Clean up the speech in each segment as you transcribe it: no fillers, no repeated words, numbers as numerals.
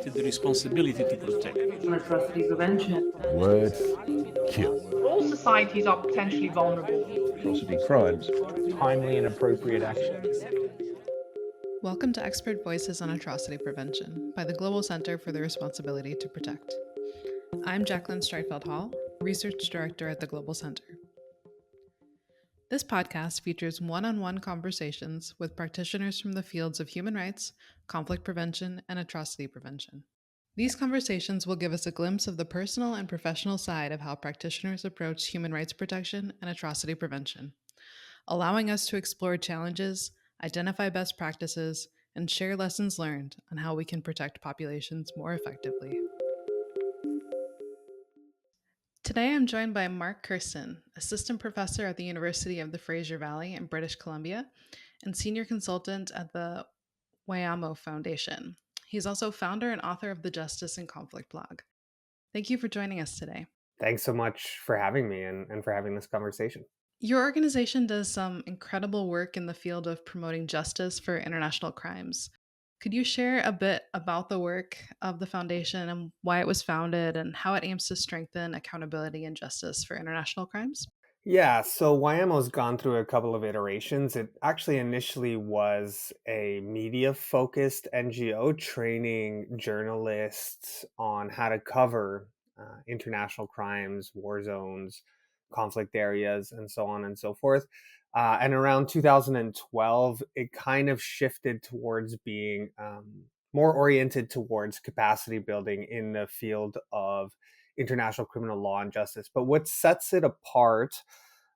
accepted the responsibility to protect. On atrocity prevention. Words kill. All societies are potentially vulnerable. Atrocity crimes. Timely and appropriate action. Welcome to Expert Voices on Atrocity Prevention by the Global Center for the Responsibility to Protect. I'm Jacqueline Streitfeld-Hall, Research Director at the Global Center. This podcast features one-on-one conversations with practitioners from the fields of human rights, conflict prevention, and atrocity prevention. These conversations will give us a glimpse of the personal and professional side of how practitioners approach human rights protection and atrocity prevention, allowing us to explore challenges, identify best practices, and share lessons learned on how we can protect populations more effectively. Today I'm joined by Mark Kersten, Assistant Professor at the University of the Fraser Valley in British Columbia and Senior Consultant at the Wayamo Foundation. He's also founder and author of the Justice in Conflict blog. Thank you for joining us today. Thanks so much for having me and for having this conversation. Your organization does some incredible work in the field of promoting justice for international crimes. Could you share a bit about the work of the foundation and why it was founded and how it aims to strengthen accountability and justice for international crimes? Yeah, so Wyamo's gone through a couple of iterations. It actually initially was a media-focused NGO training journalists on how to cover international crimes, war zones, conflict areas, and so on and so forth. And around 2012, it kind of shifted towards being more oriented towards capacity building in the field of international criminal law and justice. But what sets it apart,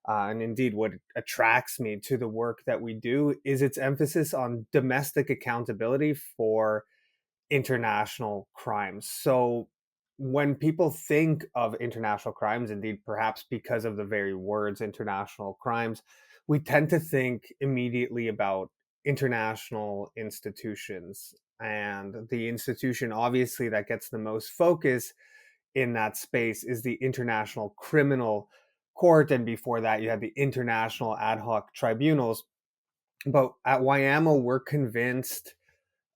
and indeed what attracts me to the work that we do, is its emphasis on domestic accountability for international crimes. So when people think of international crimes, indeed perhaps because of the very words international crimes, we tend to think immediately about international institutions. And the institution, obviously, that gets the most focus in that space is the International Criminal Court. And before that, you had the International Ad Hoc Tribunals. But at Wayamo, we're convinced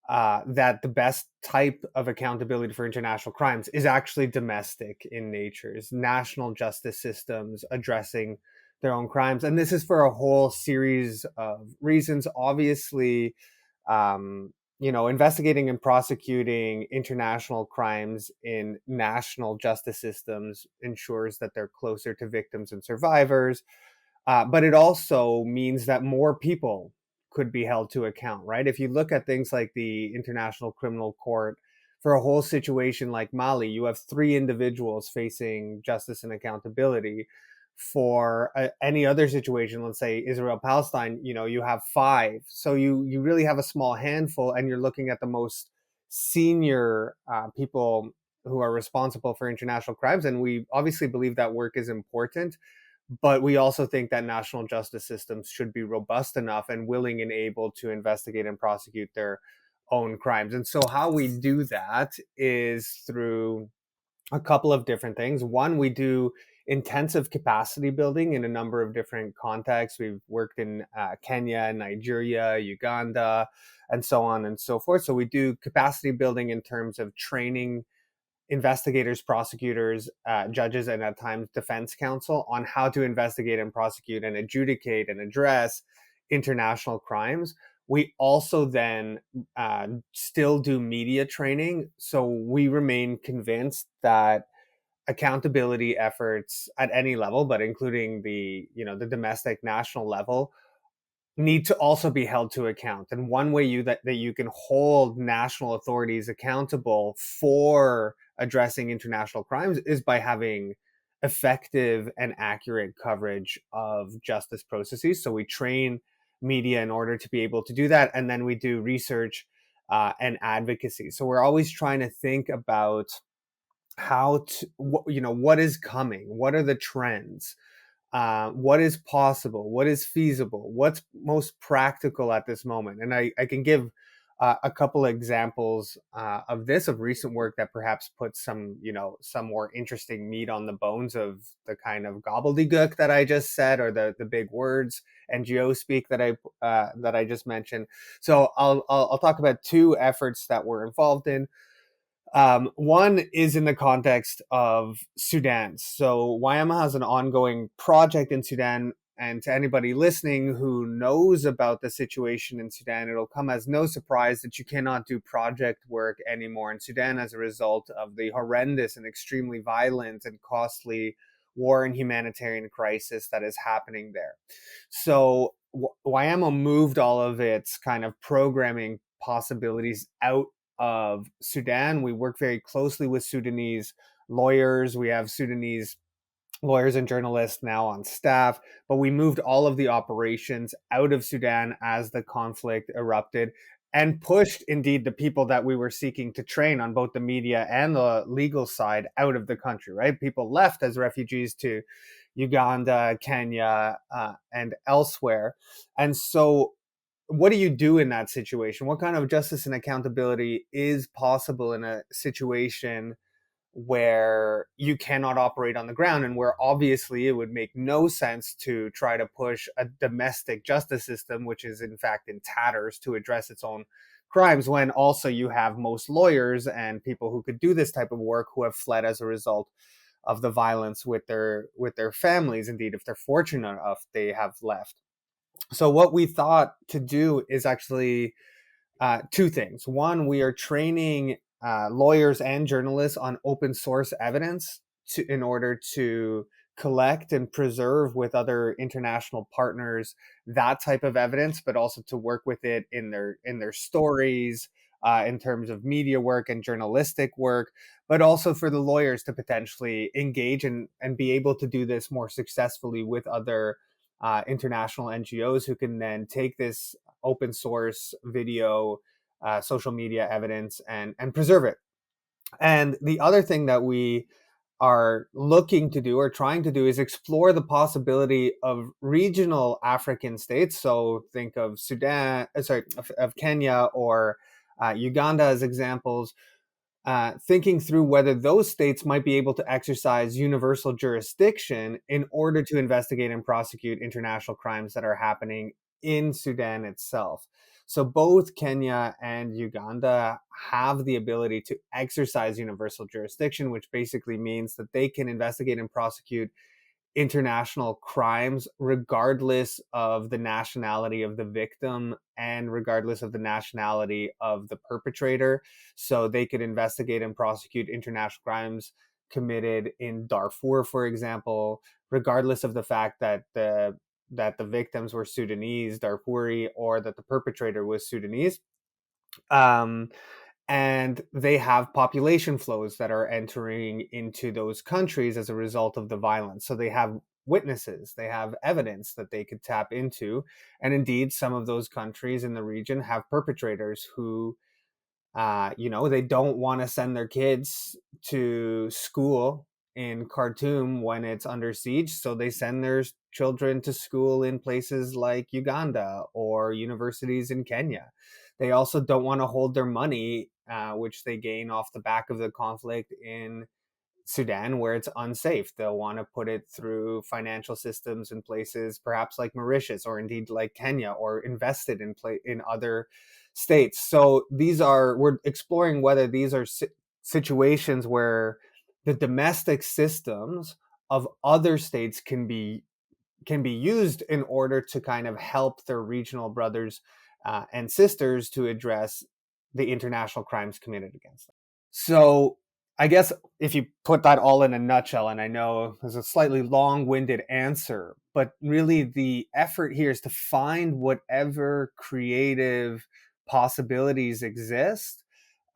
that the best type of accountability for international crimes is actually domestic in nature, is national justice systems addressing their own crimes. And this is for a whole series of reasons. Obviously, investigating and prosecuting international crimes in national justice systems ensures that they're closer to victims and survivors. But it also means that more people could be held to account, right? If you look at things like the International Criminal Court, for a whole situation like Mali, you have 3 individuals facing justice and accountability. For any other situation, let's say Israel-Palestine, you have 5. So you really have a small handful, and you're looking at the most senior people who are responsible for international crimes. And we obviously believe that work is important, but we also think that national justice systems should be robust enough and willing and able to investigate and prosecute their own crimes. And so how we do that is through a couple of different things. One, we do intensive capacity building in a number of different contexts. We've worked in Kenya, Nigeria, Uganda, and so on and so forth. So we do capacity building in terms of training investigators, prosecutors, judges, and at times defense counsel on how to investigate and prosecute and adjudicate and address international crimes. We also then still do media training. So we remain convinced that accountability efforts at any level, but including the domestic national level, need to also be held to account. And one way that you can hold national authorities accountable for addressing international crimes is by having effective and accurate coverage of justice processes. So we train media in order to be able to do that. And then we do research and advocacy. So we're always trying to think about what is coming, what are the trends, what is possible, what is feasible, what's most practical at this moment. And I can give a couple examples of recent work that perhaps puts some more interesting meat on the bones of the kind of gobbledygook that I just said, or the big words NGO speak that I just mentioned. So I'll talk about 2 efforts that we're involved in. One is in the context of Sudan. So YAMA has an ongoing project in Sudan, and to anybody listening who knows about the situation in Sudan, it'll come as no surprise that you cannot do project work anymore in Sudan as a result of the horrendous and extremely violent and costly war and humanitarian crisis that is happening there. So YAMA moved all of its kind of programming possibilities out of Sudan. We work very closely with Sudanese lawyers. We have Sudanese lawyers and journalists now on staff, but we moved all of the operations out of Sudan as the conflict erupted and pushed indeed the people that we were seeking to train on both the media and the legal side out of the country, right? People left as refugees to Uganda, Kenya, and elsewhere. And so what do you do in that situation? What kind of justice and accountability is possible in a situation where you cannot operate on the ground, and where obviously it would make no sense to try to push a domestic justice system, which is in fact in tatters, to address its own crimes, when also you have most lawyers and people who could do this type of work who have fled as a result of the violence with their families, indeed, if they're fortunate enough they have left. So what we thought to do is actually two things. One, we are training lawyers and journalists on open source evidence in order to collect and preserve with other international partners that type of evidence, but also to work with it in their stories, in terms of media work and journalistic work, but also for the lawyers to potentially engage and be able to do this more successfully with other international NGOs who can then take this open source video, social media evidence, and preserve it. And the other thing that we are looking to do or trying to do is explore the possibility of regional African states. So think of of Kenya or Uganda as examples, thinking through whether those states might be able to exercise universal jurisdiction in order to investigate and prosecute international crimes that are happening in Sudan itself. So both Kenya and Uganda have the ability to exercise universal jurisdiction, which basically means that they can investigate and prosecute international crimes regardless of the nationality of the victim and regardless of the nationality of the perpetrator. So they could investigate and prosecute international crimes committed in Darfur, for example, regardless of the fact that the victims were Sudanese, Darfuri, or that the perpetrator was Sudanese. And they have population flows that are entering into those countries as a result of the violence. So they have witnesses, they have evidence that they could tap into. And indeed, some of those countries in the region have perpetrators who, they don't want to send their kids to school in Khartoum when it's under siege. So they send their children to school in places like Uganda or universities in Kenya. They also don't want to hold their money, which they gain off the back of the conflict in Sudan, where it's unsafe. They'll want to put it through financial systems in places perhaps like Mauritius or indeed like Kenya, or invested in other states. So we're exploring whether these are situations where the domestic systems of other states can be used in order to kind of help their regional brothers and sisters to address the international crimes committed against them. So I guess if you put that all in a nutshell, and I know there's a slightly long-winded answer, but really the effort here is to find whatever creative possibilities exist,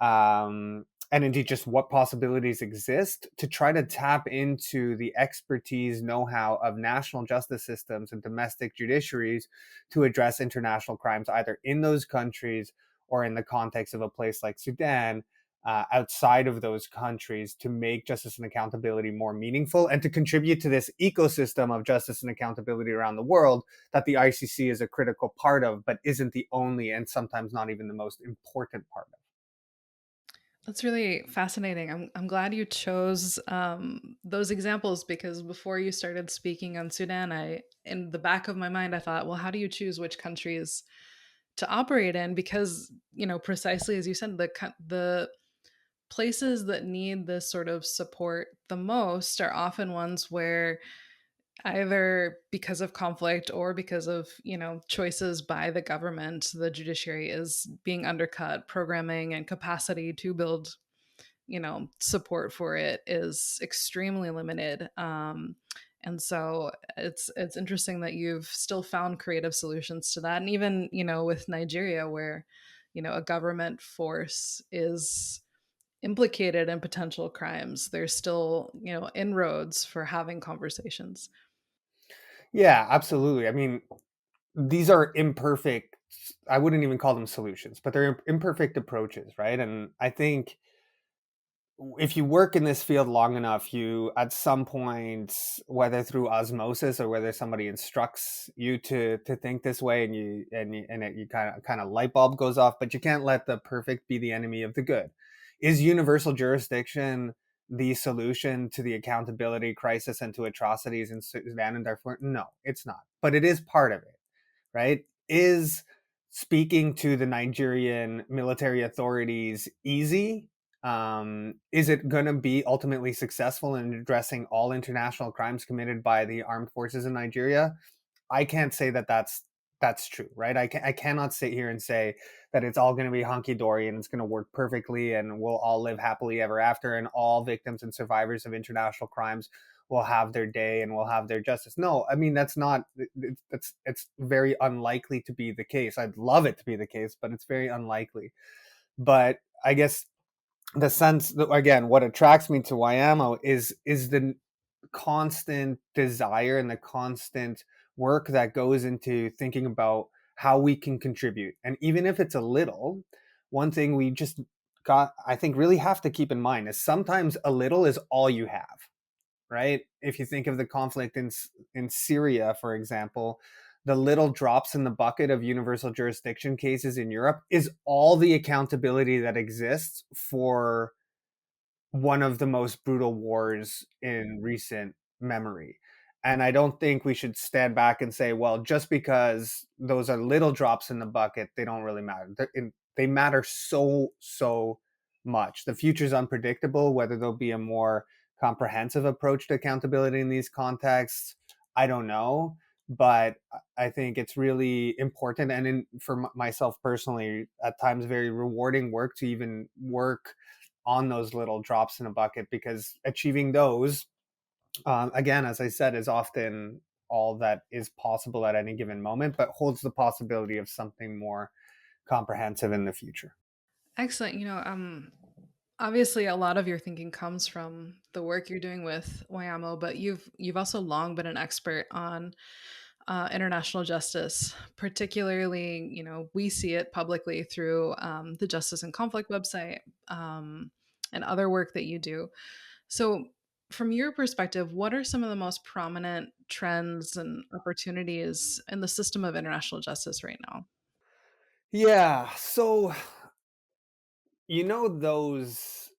and indeed just what possibilities exist, to try to tap into the expertise, know-how of national justice systems and domestic judiciaries to address international crimes, either in those countries or in the context of a place like Sudan, outside of those countries, to make justice and accountability more meaningful and to contribute to this ecosystem of justice and accountability around the world that the ICC is a critical part of, but isn't the only and sometimes not even the most important part of. That's really fascinating. I'm glad you chose those examples, because before you started speaking on Sudan, in the back of my mind, I thought, well, how do you choose which countries to operate in? Because, precisely as you said, the places that need this sort of support the most are often ones where either because of conflict or because of, choices by the government, the judiciary is being undercut, programming and capacity to build, support for it is extremely limited. And so it's interesting that you've still found creative solutions to that. And even, with Nigeria, where, a government force is implicated in potential crimes, there's still, inroads for having conversations. Yeah, absolutely. I mean, these are imperfect, I wouldn't even call them solutions, but they're imperfect approaches, right? And I think if you work in this field long enough, you at some point, whether through osmosis or whether somebody instructs you to think this way, and you kind of light bulb goes off, but you can't let the perfect be the enemy of the good. Is universal jurisdiction the solution to the accountability crisis and to atrocities in Sudan and Darfur? No, it's not, but it is part of it, right? Is speaking to the Nigerian military authorities easy? Is it going to be ultimately successful in addressing all international crimes committed by the armed forces in Nigeria? I can't say that that's true, right? I cannot sit here and say that it's all going to be hunky dory and it's going to work perfectly and we'll all live happily ever after and all victims and survivors of international crimes will have their day and will have their justice. No, I mean that's not. It's very unlikely to be the case. I'd love it to be the case, but it's very unlikely. But I guess the sense that, again, what attracts me to Wayamo is the constant desire and the constant work that goes into thinking about how we can contribute. And even if it's a little, one thing we just got, I think, really have to keep in mind is sometimes a little is all you have, right? If you think of the conflict in Syria, for example, the little drops in the bucket of universal jurisdiction cases in Europe is all the accountability that exists for one of the most brutal wars in recent memory. And I don't think we should stand back and say, well, just because those are little drops in the bucket, they don't really matter. They matter so much. The future is unpredictable. Whether there'll be a more comprehensive approach to accountability in these contexts, I don't know. But I think it's really important, and for myself personally, at times very rewarding work to even work on those little drops in a bucket, because achieving those, again, as I said, is often all that is possible at any given moment, but holds the possibility of something more comprehensive in the future. Excellent. Obviously a lot of your thinking comes from the work you're doing with Wayamo, but you've also long been an expert on international justice. Particularly, we see it publicly through the Justice and Conflict website, and other work that you do. So, from your perspective, what are some of the most prominent trends and opportunities in the system of international justice right now? Yeah, so those,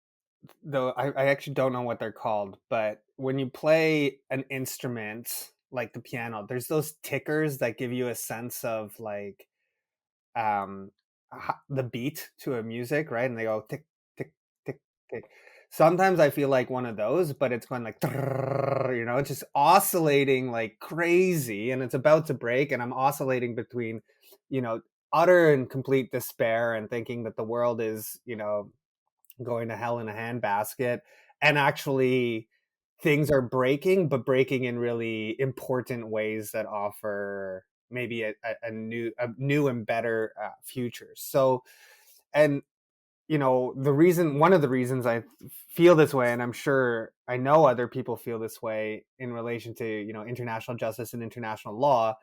though, I actually don't know what they're called, but when you play an instrument like the piano, there's those tickers that give you a sense of like um the beat to a music, right? And they go tick tick tick tick. Sometimes I feel like one of those, but it's going like it's just oscillating like crazy, and it's about to break, and I'm oscillating between you know utter and complete despair and thinking that the world is going to hell in a handbasket, and actually things are breaking, but breaking in really important ways that offer maybe a new and better future. So, and one of the reasons I feel this way, and I'm sure I know other people feel this way in relation to international justice and international law,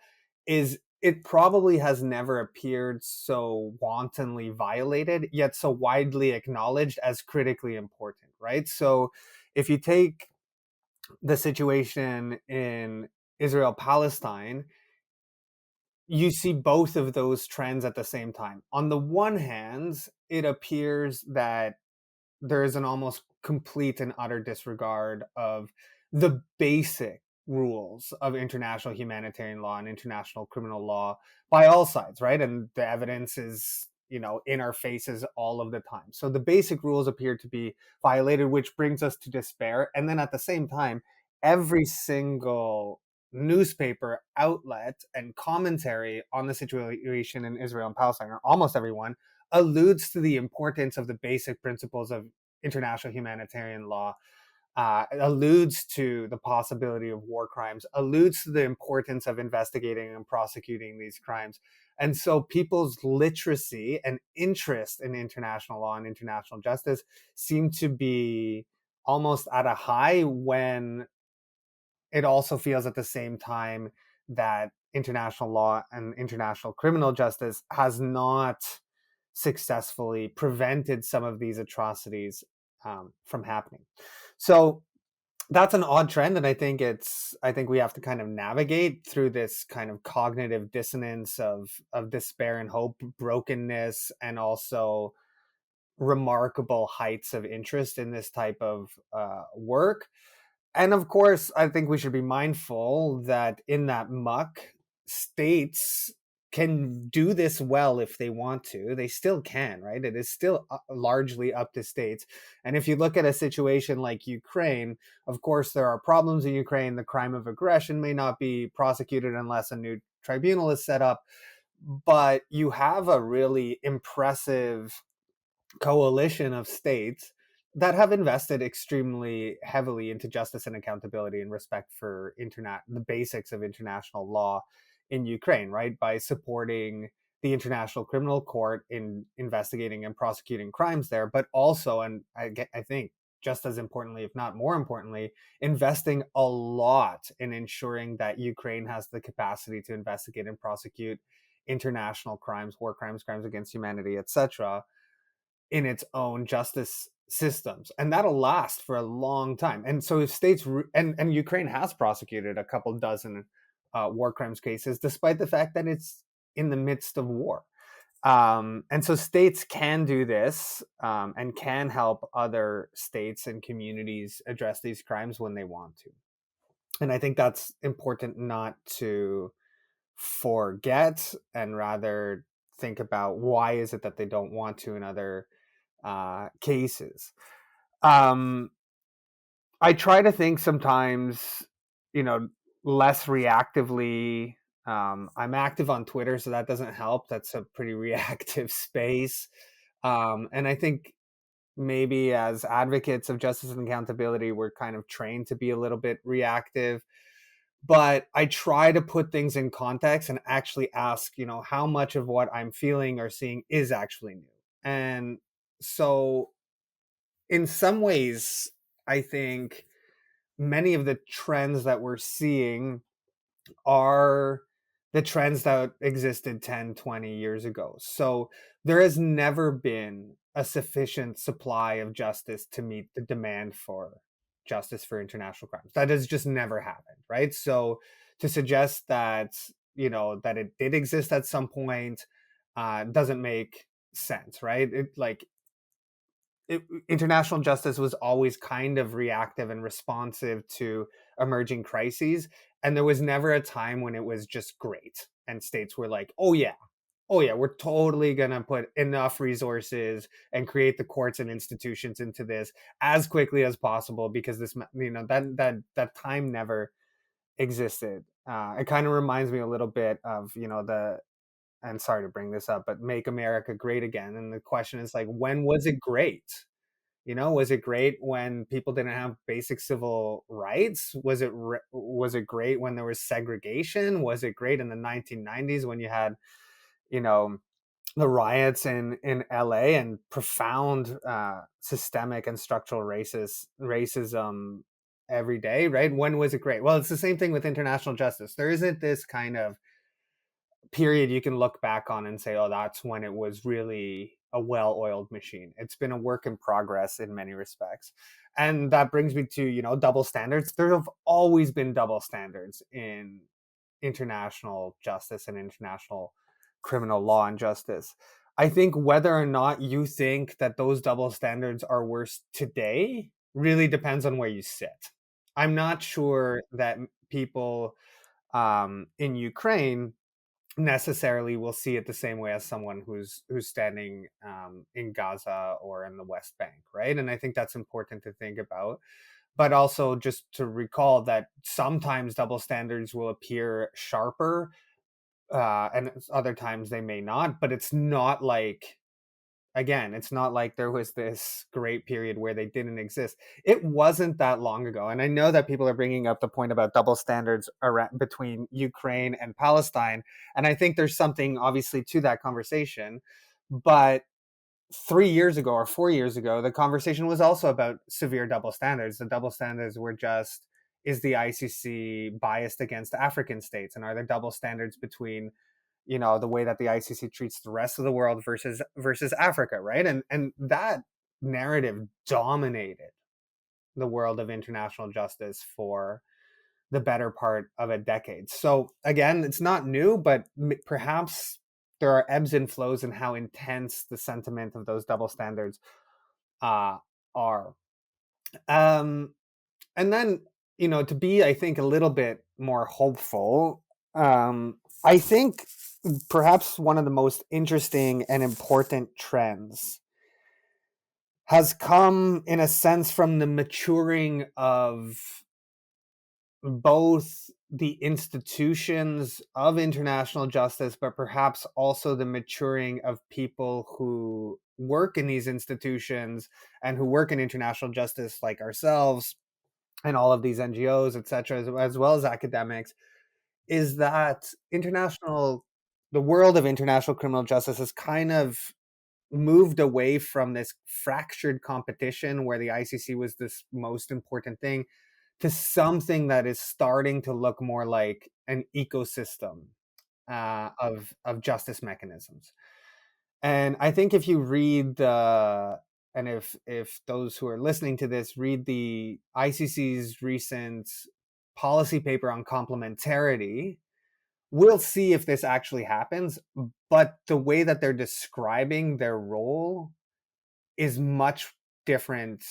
is it probably has never appeared so wantonly violated, yet so widely acknowledged as critically important, right? So if you take the situation in Israel Palestine, you see both of those trends at the same time. On the one hand, it appears that there is an almost complete and utter disregard of the basic rules of international humanitarian law and international criminal law by all sides, right? And the evidence is in our faces all of the time. So the basic rules appear to be violated, which brings us to despair. And then at the same time, every single newspaper outlet and commentary on the situation in Israel and Palestine, or almost everyone, alludes to the importance of the basic principles of international humanitarian law, alludes to the possibility of war crimes, alludes to the importance of investigating and prosecuting these crimes. And so people's literacy and interest in international law and international justice seem to be almost at a high, when it also feels at the same time that international law and international criminal justice has not successfully prevented some of these atrocities from happening. So that's an odd trend, and I think we have to kind of navigate through this kind of cognitive dissonance of despair and hope, brokenness, and also remarkable heights of interest in this type of work. And of course, I think we should be mindful that in that muck, states can do this well if they want to. They still can, right? It is still largely up to states. And if you look at a situation like Ukraine, of course, there are problems in Ukraine. The crime of aggression may not be prosecuted unless a new tribunal is set up. But you have a really impressive coalition of states that have invested extremely heavily into justice and accountability and respect for the basics of international law in Ukraine, right? By supporting the International Criminal Court in investigating and prosecuting crimes there, but also, and I think just as importantly, if not more importantly, investing a lot in ensuring that Ukraine has the capacity to investigate and prosecute international crimes, war crimes, crimes against humanity, etc., in its own justice systems, and that'll last for a long time. And so if states and Ukraine has prosecuted a couple dozen war crimes cases, despite the fact that it's in the midst of war. And so states can do this and can help other states and communities address these crimes when they want to. And I think that's important not to forget, and rather think about why is it that they don't want to in other cases. I try to think sometimes, less reactively. I'm active on Twitter, so that doesn't help. That's a pretty reactive space. And I think maybe as advocates of justice and accountability, we're kind of trained to be a little bit reactive. But I try to put things in context and actually ask, how much of what I'm feeling or seeing is actually new. And so in some ways, I think many of the trends that we're seeing are the trends that existed 10, 20 years ago. So there has never been a sufficient supply of justice to meet the demand for justice for international crimes. That has just never happened, right? So to suggest that, that it did exist at some point doesn't make sense, right? International justice was always kind of reactive and responsive to emerging crises. And there was never a time when it was just great. And states were like, oh yeah, we're totally going to put enough resources and create the courts and institutions into this as quickly as possible, because this, that time never existed. It kind of reminds me a little bit of, and sorry to bring this up, but Make America Great Again. And the question is like, when was it great? Was it great when people didn't have basic civil rights? Was it great when there was segregation? Was it great in the 1990s when you had, the riots in LA and profound systemic and structural racism every day, right? When was it great? Well, it's the same thing with international justice. There isn't this kind of period you can look back on and say, oh, that's when it was really a well-oiled machine. It's been a work in progress in many respects. And that brings me to, double standards. There have always been double standards in international justice and international criminal law and justice. I think whether or not you think that those double standards are worse today really depends on where you sit. I'm not sure that people in Ukraine necessarily will see it the same way as someone who's standing in Gaza or in the West Bank, right? And I think that's important to think about. But also just to recall that sometimes double standards will appear sharper, and other times they may not. But it's not like, again, it's not like there was this great period where they didn't exist. It wasn't that long ago. And I know that people are bringing up the point about double standards around, between Ukraine and Palestine. And I think there's something obviously to that conversation. But 3 years ago or 4 years ago, the conversation was also about severe double standards. The double standards were just, is the ICC biased against African states? And are there double standards between, the way that the ICC treats the rest of the world versus Africa, right? And that narrative dominated the world of international justice for the better part of a decade. So again, it's not new, but perhaps there are ebbs and flows in how intense the sentiment of those double standards are. And then, to be, I think, a little bit more hopeful, I think perhaps one of the most interesting and important trends has come, in a sense, from the maturing of both the institutions of international justice, but perhaps also the maturing of people who work in these institutions and who work in international justice, like ourselves and all of these NGOs, etc., as well as academics, is that the world of international criminal justice has kind of moved away from this fractured competition where the ICC was this most important thing, to something that is starting to look more like an ecosystem of justice mechanisms. And I think if you read and if those who are listening to this read the ICC's recent policy paper on complementarity, we'll see if this actually happens. But the way that they're describing their role is much different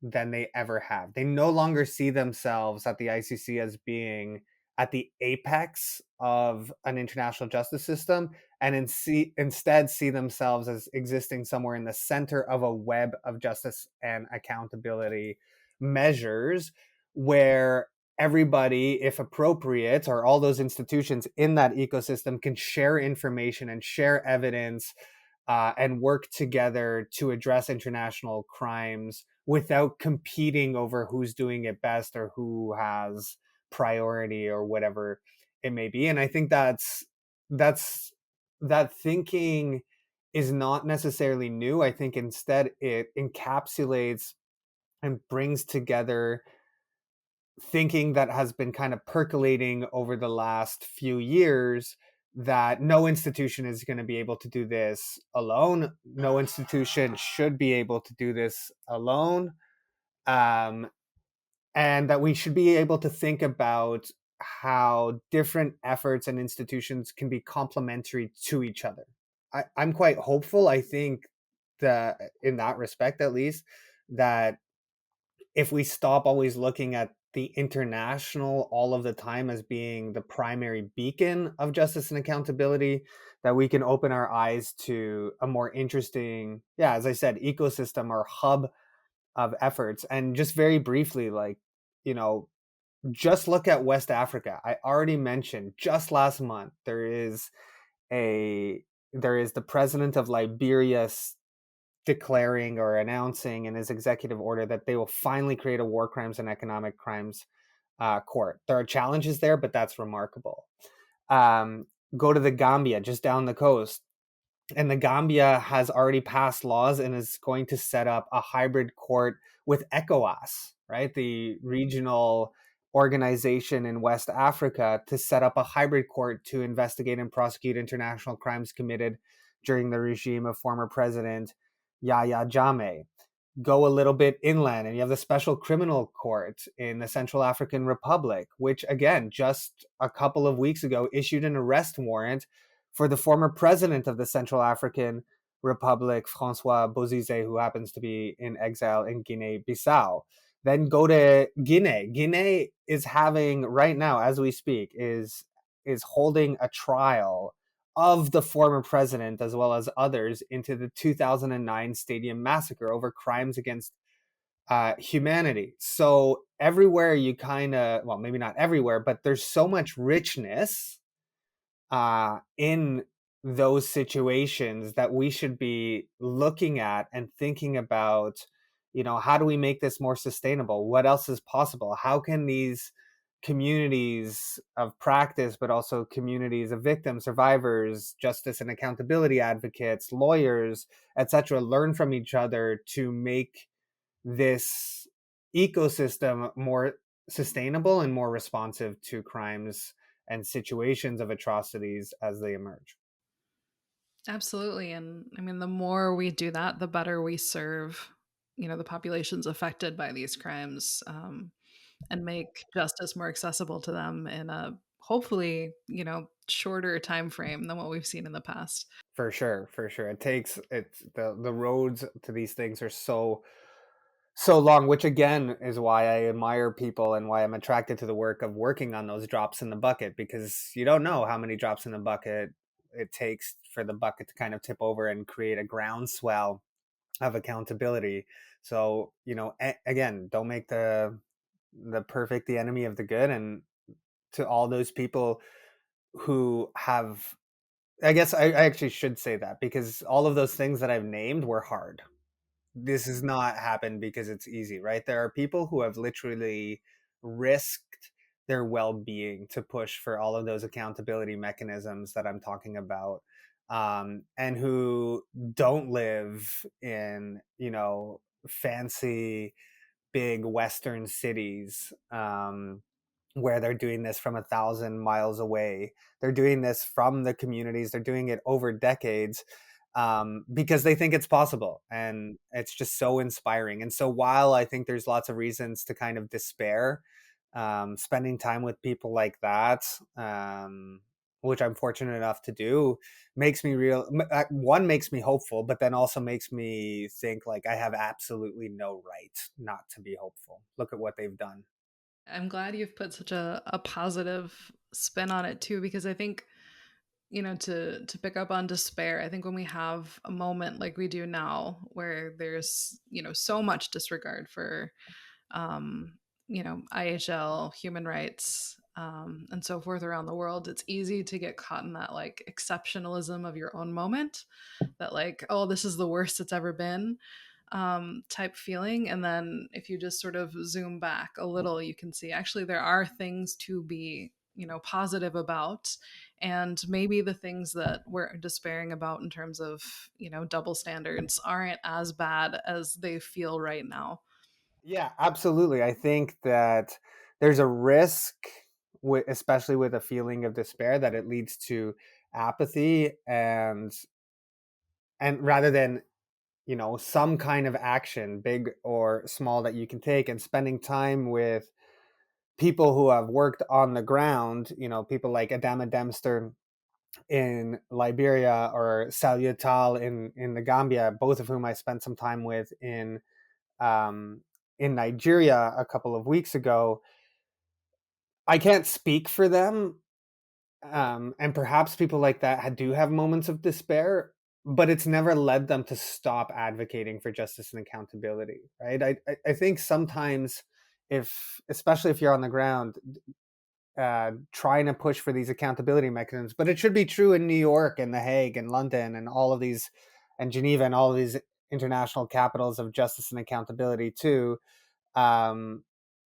than they ever have. They no longer see themselves at the ICC as being at the apex of an international justice system, and instead see themselves as existing somewhere in the center of a web of justice and accountability measures, where everybody, if appropriate, or all those institutions in that ecosystem, can share information and share evidence, and work together to address international crimes without competing over who's doing it best or who has priority or whatever it may be. And I think that thinking is not necessarily new. I think instead it encapsulates and brings together thinking that has been kind of percolating over the last few years, that no institution is going to be able to do this alone. No institution should be able to do this alone. And that we should be able to think about how different efforts and institutions can be complementary to each other. I'm quite hopeful. I think that in that respect, at least, that if we stop always looking at the international all of the time as being the primary beacon of justice and accountability, that we can open our eyes to a more interesting, as I said, ecosystem or hub of efforts. And just very briefly, just look at West Africa. I already mentioned just last month, there is the president of Liberia declaring or announcing in his executive order that they will finally create a war crimes and economic crimes court. There are challenges there, but that's remarkable. Go to the Gambia, just down the coast, and the Gambia has already passed laws and is going to set up a hybrid court with ECOWAS, right, the regional organization in West Africa, to set up a hybrid court to investigate and prosecute international crimes committed during the regime of former President Yahya Jammeh. Go a little bit inland and you have the Special Criminal Court in the Central African Republic, which again, just a couple of weeks ago, issued an arrest warrant for the former president of the Central African Republic, Francois Bozize, who happens to be in exile in Guinea-Bissau. Then go to Guinea. Guinea is having, right now, as we speak, is holding a trial of the former president as well as others into the 2009 stadium massacre over crimes against humanity. So everywhere you kind of, well, maybe not everywhere, but there's so much richness in those situations that we should be looking at and thinking about, how do we make this more sustainable? What else is possible? How can these communities of practice, but also communities of victims, survivors, justice and accountability advocates, lawyers, etc., learn from each other to make this ecosystem more sustainable and more responsive to crimes and situations of atrocities as they emerge? Absolutely. And I mean, the more we do that, the better we serve, the populations affected by these crimes, and make justice more accessible to them in a hopefully, shorter time frame than what we've seen in the past. For sure, for sure. It's the roads to these things are so long, which again is why I admire people and why I'm attracted to the work of working on those drops in the bucket, because you don't know how many drops in the bucket it takes for the bucket to kind of tip over and create a groundswell of accountability. So, again, don't make the perfect the enemy of the good. And to all those people who have, I guess I actually should say that, because all of those things that I've named were hard. This has not happened because it's easy, right? There are people who have literally risked their well-being to push for all of those accountability mechanisms that I'm talking about, and who don't live in, fancy big Western cities, where they're doing this from 1,000 miles away. They're doing this from the communities. They're doing it over decades, because they think it's possible. And it's just so inspiring. And so while I think there's lots of reasons to kind of despair, spending time with people like that, which I'm fortunate enough to do, makes me one, makes me hopeful, but then also makes me think like I have absolutely no right not to be hopeful. Look at what they've done. I'm glad you've put such a positive spin on it too, because I think, to pick up on despair, I think when we have a moment like we do now, where there's, so much disregard for, IHL, human rights, and so forth around the world, it's easy to get caught in that like exceptionalism of your own moment, that like, oh, this is the worst it's ever been, type feeling. And then if you just sort of zoom back a little, you can see actually there are things to be, positive about. And maybe the things that we're despairing about in terms of, double standards aren't as bad as they feel right now. Yeah, absolutely. I think that there's a risk, especially with a feeling of despair, that it leads to apathy, and rather than, some kind of action, big or small, that you can take, and spending time with people who have worked on the ground, people like Adama Dempster in Liberia or Salutal in the Gambia, both of whom I spent some time with um, in Nigeria a couple of weeks ago. I can't speak for them, and perhaps people like that do have moments of despair, but it's never led them to stop advocating for justice and accountability, right? I think sometimes, especially if you're on the ground, trying to push for these accountability mechanisms, but it should be true in New York and The Hague and London and all of these, and Geneva and all of these international capitals of justice and accountability too. um,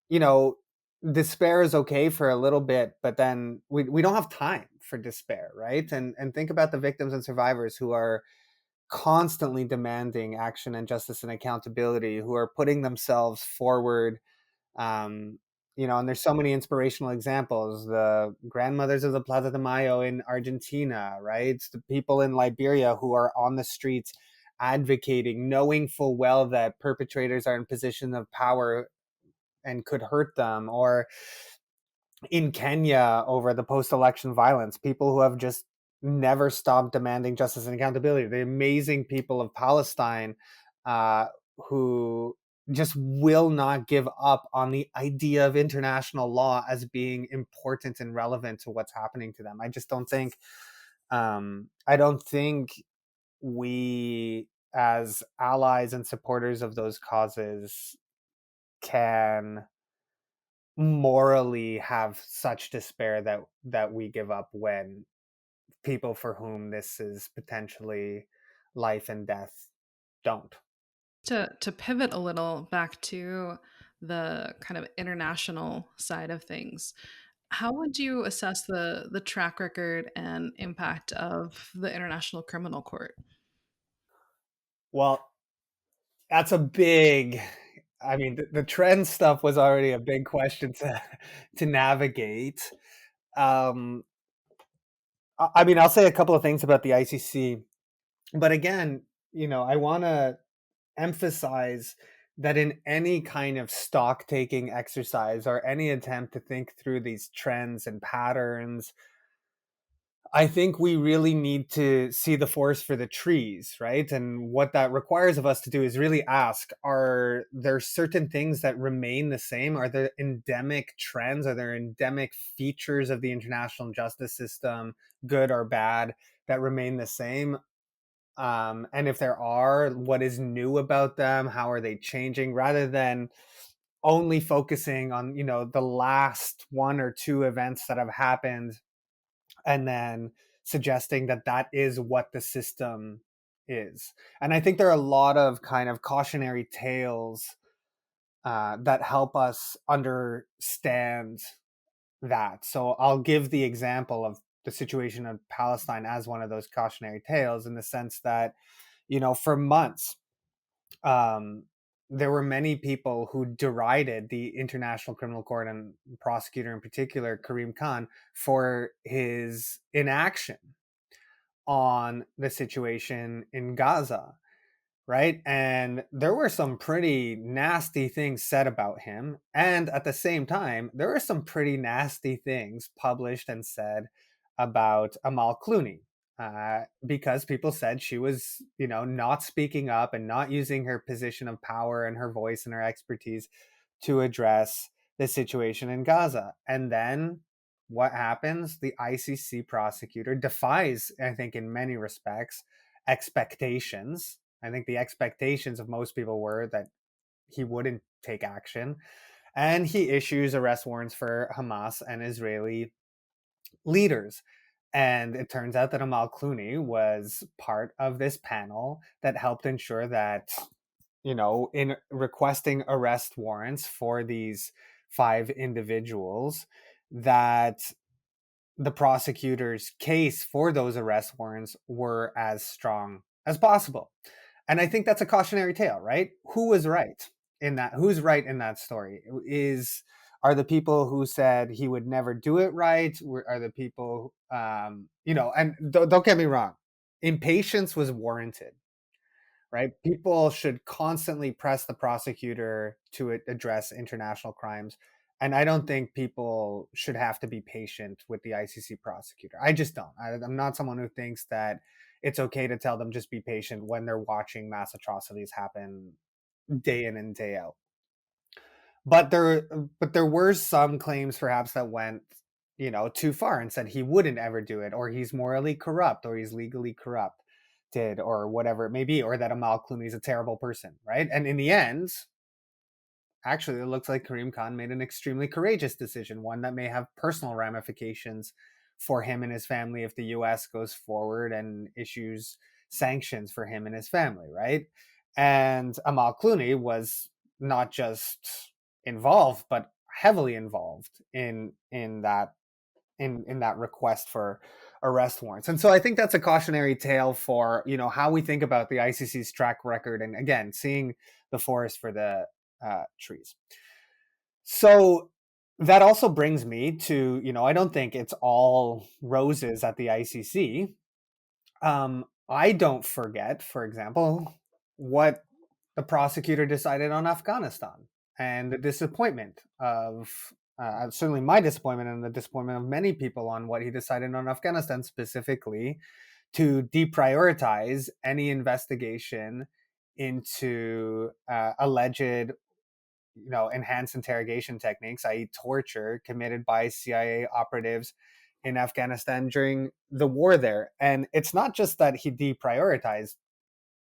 you know, Despair is okay for a little bit, but then we don't have time for despair, right? And think about the victims and survivors who are constantly demanding action and justice and accountability, who are putting themselves forward. um, and there's so many inspirational examples: the grandmothers of the Plaza de Mayo in Argentina, right? The people in Liberia who are on the streets advocating, knowing full well that perpetrators are in position of power and could hurt them. Or in Kenya, over the post-election violence, people who have just never stopped demanding justice and accountability. The amazing people of Palestine, who just will not give up on the idea of international law as being important and relevant to what's happening to them. I just don't think I don't think we, as allies and supporters of those causes, can morally have such despair that we give up when people for whom this is potentially life and death don't. To pivot a little back to the kind of international side of things, how would you assess the track record and impact of the International Criminal Court? Well, that's a big, I mean, the trend stuff was already a big question to navigate. Um, I mean, I'll say a couple of things about the ICC, but again, I want to emphasize that in any kind of stock taking exercise or any attempt to think through these trends and patterns, I think we really need to see the forest for the trees, right? And what that requires of us to do is really ask, are there certain things that remain the same? Are there endemic trends? Are there endemic features of the international justice system, good or bad, that remain the same? And if there are, what is new about them? How are they changing? Rather than only focusing on, the last one or two events that have happened and then suggesting that that is what the system is. And I think there are a lot of kind of cautionary tales that help us understand that. So I'll give the example of the situation of Palestine as one of those cautionary tales, in the sense that, for months, there were many people who derided the International Criminal Court and prosecutor in particular, Karim Khan, for his inaction on the situation in Gaza, right? And there were some pretty nasty things said about him. And at the same time, there were some pretty nasty things published and said about Amal Clooney, because people said she was, not speaking up and not using her position of power and her voice and her expertise to address the situation in Gaza. And then what happens? The ICC prosecutor defies, I think, in many respects, expectations. I think the expectations of most people were that he wouldn't take action. And he issues arrest warrants for Hamas and Israeli leaders. And it turns out that Amal Clooney was part of this panel that helped ensure that, in requesting arrest warrants for these 5 individuals, that the prosecutor's case for those arrest warrants were as strong as possible. And I think that's a cautionary tale, right? Who was right in that? Who's right in that story? Are the people who said he would never do it right? Are the people, and don't get me wrong, impatience was warranted, right? People should constantly press the prosecutor to address international crimes. And I don't think people should have to be patient with the ICC prosecutor. I just don't. I'm not someone who thinks that it's okay to tell them just be patient when they're watching mass atrocities happen day in and day out. But there were some claims perhaps that went, too far and said he wouldn't ever do it, or he's morally corrupt, or he's legally corrupted, or whatever it may be, or that Amal Clooney is a terrible person, right? And in the end, actually, it looks like Karim Khan made an extremely courageous decision, one that may have personal ramifications for him and his family if the US goes forward and issues sanctions for him and his family, right? And Amal Clooney was not just involved, but heavily involved in that request for arrest warrants. And so I think that's a cautionary tale for, how we think about the ICC's track record, and again, seeing the forest for the trees. So that also brings me to, I don't think it's all roses at the ICC. I don't forget, for example, what the prosecutor decided on Afghanistan, and the disappointment of, certainly my disappointment and the disappointment of many people on what he decided on Afghanistan, specifically to deprioritize any investigation into alleged, enhanced interrogation techniques, i.e. torture, committed by CIA operatives in Afghanistan during the war there. And it's not just that he deprioritized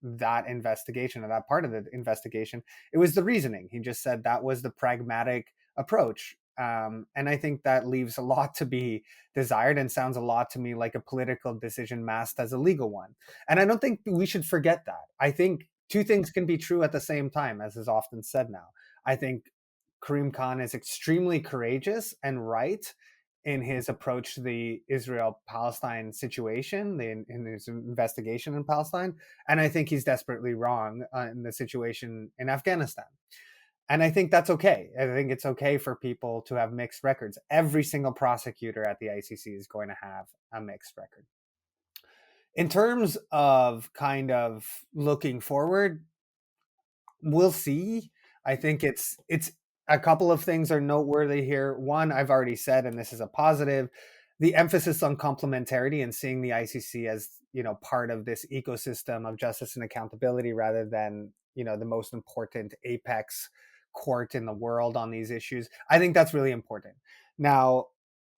that investigation or that part of the investigation. It was the reasoning. He just said that was the pragmatic approach. And I think that leaves a lot to be desired and sounds a lot to me like a political decision masked as a legal one. And I don't think we should forget that. I think two things can be true at the same time, as is often said now. I think Karim Khan is extremely courageous and right in his approach to the Israel-Palestine situation, in his investigation in Palestine. And I think he's desperately wrong in the situation in Afghanistan. And I think that's okay. I think it's okay for people to have mixed records. Every single prosecutor at the ICC is going to have a mixed record. In terms of kind of looking forward, we'll see. I think it's a couple of things are noteworthy here. One, I've already said, and this is a positive, the emphasis on complementarity and seeing the ICC as, part of this ecosystem of justice and accountability rather than, the most important apex court in the world on these issues. I think that's really important. Now,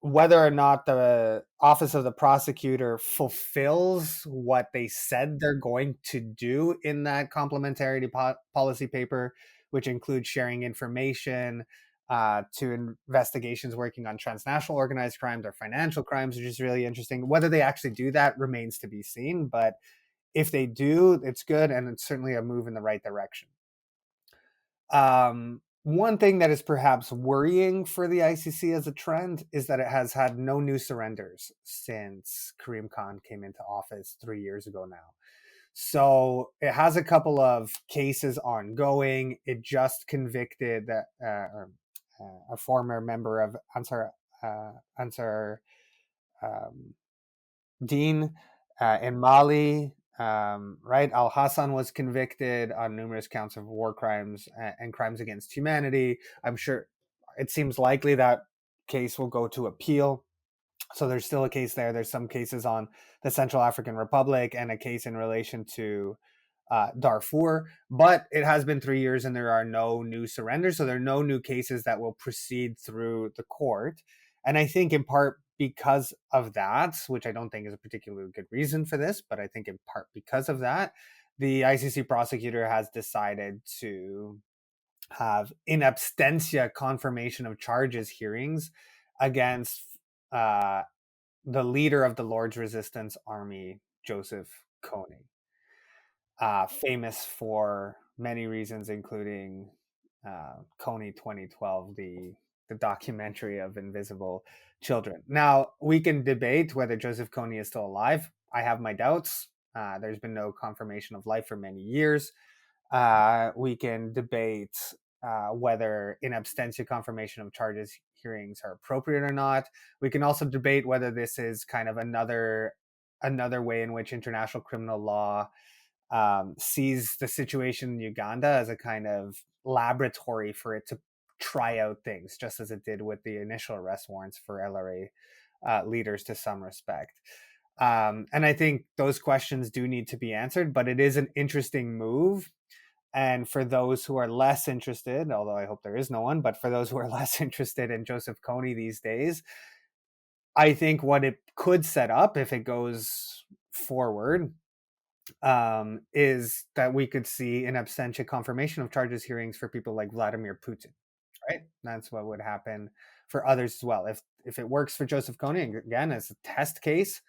whether or not the Office of the Prosecutor fulfills what they said they're going to do in that complementarity policy paper, which includes sharing information to investigations working on transnational organized crimes or financial crimes, which is really interesting. Whether they actually do that remains to be seen. But if they do, it's good, and it's certainly a move in the right direction. One thing that is perhaps worrying for the ICC as a trend is that it has had no new surrenders since Karim Khan came into office 3 years ago now. So it has a couple of cases ongoing. It just convicted a former member of Ansar Deen in Mali. Right, Al Hassan was convicted on numerous counts of war crimes and crimes against humanity. I'm sure it seems likely that case will go to appeal. So there's still a case there. There's some cases on the Central African Republic and a case in relation to Darfur. But it has been 3 years and there are no new surrenders. So there are no new cases that will proceed through the court. And I think in part because of that, which I don't think is a particularly good reason for this, but I think in part because of that, the ICC prosecutor has decided to have in absentia confirmation of charges hearings against the leader of the Lord's Resistance Army, Joseph Kony, famous for many reasons, including Kony 2012, the documentary of invisible children. Now, we can debate whether Joseph Kony is still alive. I have my doubts. There's been no confirmation of life for many years. We can debate whether in absentia confirmation of charges hearings are appropriate or not. We can also debate whether this is kind of another way in which international criminal law sees the situation in Uganda as a kind of laboratory for it to try out things, just as it did with the initial arrest warrants for LRA leaders to some respect. And I think those questions do need to be answered, but it is an interesting move. And for those who are less interested, although I hope there is no one, but for those who are less interested in Joseph Kony these days, I think what it could set up if it goes forward is that we could see in absentia confirmation of charges hearings for people like Vladimir Putin, right? That's what would happen for others as well. If it works for Joseph Kony, again, as a test case,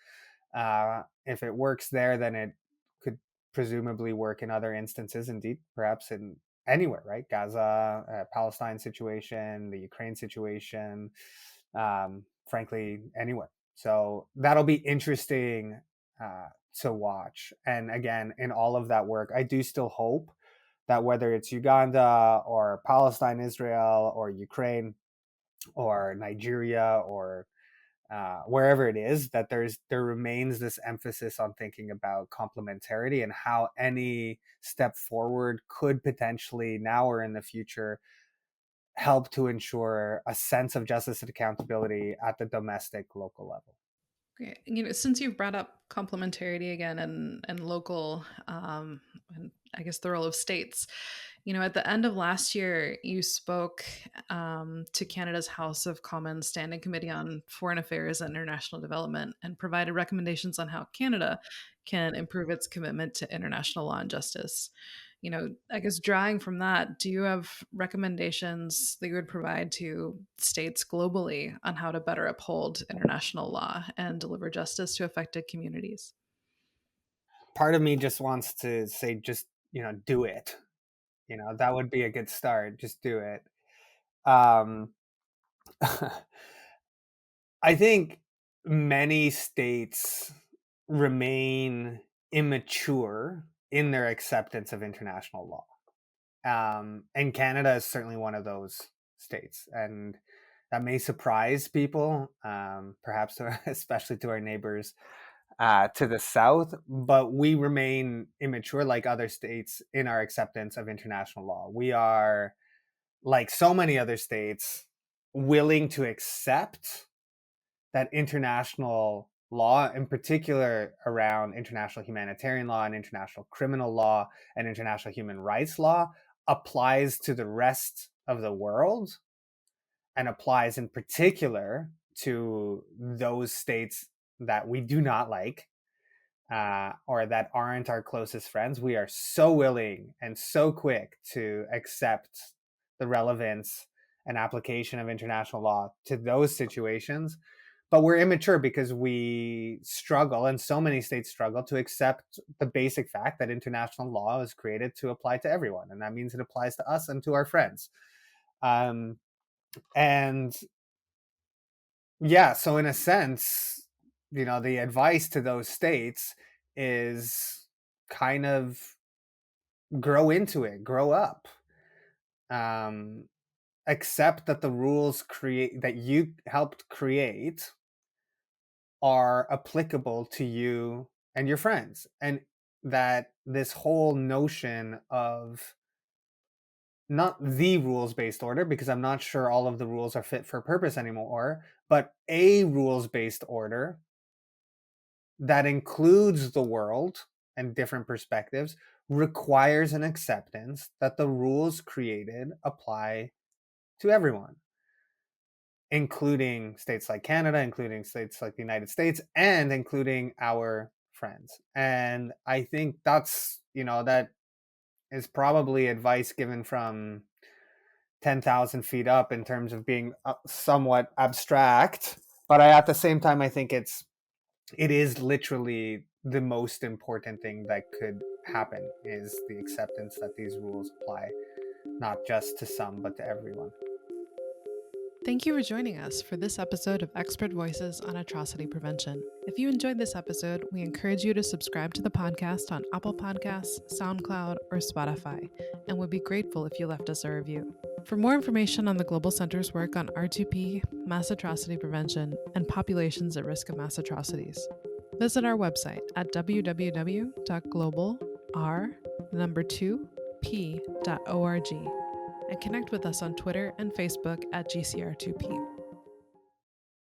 if it works there, then it could presumably work in other instances, indeed, perhaps in anywhere, right? Gaza, Palestine situation, the Ukraine situation, frankly, anywhere. So that'll be interesting to watch. And again, in all of that work, I do still hope that whether it's Uganda or Palestine, Israel, or Ukraine, or Nigeria, or wherever it is, that there remains this emphasis on thinking about complementarity and how any step forward could potentially now or in the future help to ensure a sense of justice and accountability at the domestic local level. Okay. Since you've brought up complementarity again and local, and I guess the role of states, At the end of last year, you spoke to Canada's House of Commons Standing Committee on Foreign Affairs and International Development and provided recommendations on how Canada can improve its commitment to international law and justice. I guess drawing from that, do you have recommendations that you would provide to states globally on how to better uphold international law and deliver justice to affected communities? Part of me just wants to say, just, do it. That would be a good start. Just do it. Um, I think many states remain immature in their acceptance of international law. And Canada is certainly one of those states. And that may surprise people, perhaps especially to our neighbors to the south, but we remain immature like other states in our acceptance of international law. We are, like so many other states, willing to accept that international law, in particular around international humanitarian law and international criminal law and international human rights law, applies to the rest of the world and applies in particular to those states that we do not like or that aren't our closest friends. We are so willing and so quick to accept the relevance and application of international law to those situations. But we're immature because we struggle, and so many states struggle, to accept the basic fact that international law is created to apply to everyone. And that means it applies to us and to our friends. And yeah, so in a sense, the advice to those states is kind of grow into it, grow up, accept that the rules that you helped create are applicable to you and your friends, and that this whole notion of not the rules-based order, because I'm not sure all of the rules are fit for purpose anymore, but a rules-based order that includes the world and different perspectives requires an acceptance that the rules created apply to everyone, including states like Canada, including states like the United States, and including our friends. And I think that's, that is probably advice given from 10,000 feet up in terms of being somewhat abstract. But at the same time, I think it is literally the most important thing that could happen, is the acceptance that these rules apply, not just to some, but to everyone. Thank you for joining us for this episode of Expert Voices on Atrocity Prevention. If you enjoyed this episode, we encourage you to subscribe to the podcast on Apple Podcasts, SoundCloud, or Spotify, and would be grateful if you left us a review. For more information on the Global Center's work on R2P, mass atrocity prevention, and populations at risk of mass atrocities, visit our website at www.globalr2p.org and connect with us on Twitter and Facebook at GCR2P.